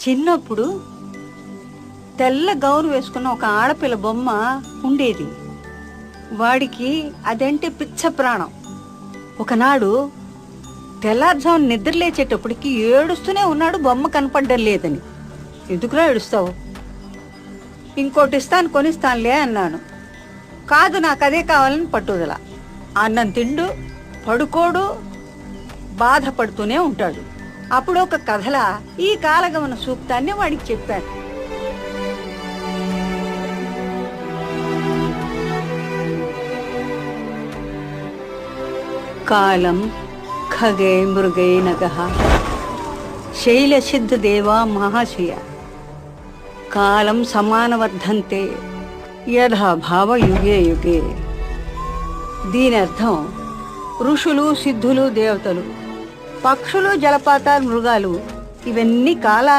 చిన్నప్పుడు తెల్ల గౌను వేసుకున్న ఒక ఆడపిల్ల బొమ్మ ఉండేది. వాడికి అదంటే పిచ్చ ప్రాణం. ఒకనాడు తెల్లారుజాము నిద్రలేచేటప్పటికి ఏడుస్తూనే ఉన్నాడు, బొమ్మ కనపడ్డం లేదని. ఎందుకురా ఏడుస్తావు? ఇంకోటి ఇస్తాను, కొనిస్తానులే అన్నాను. కాదు, నాకు అదే కావాలని పట్టుదల. అన్నం తిండు, పడుకోడు, బాధపడుతూనే ఉంటాడు. అప్పుడు ఒక కథలా ఈ కాలగమన సూక్తాన్ని వాడికి చెప్పాను. కాలం ఖగే మృగే నగః శైలసిద్ధ దేవా మహాశయ కాలం సమానవర్ధంతే యథా భావ యుగే యుగే. దీని అర్థం ఋషులు, సిద్ధులు, దేవతలు, పక్షులు, జలపాతాలు, మృగాలు ఇవన్నీ కాలాన్ని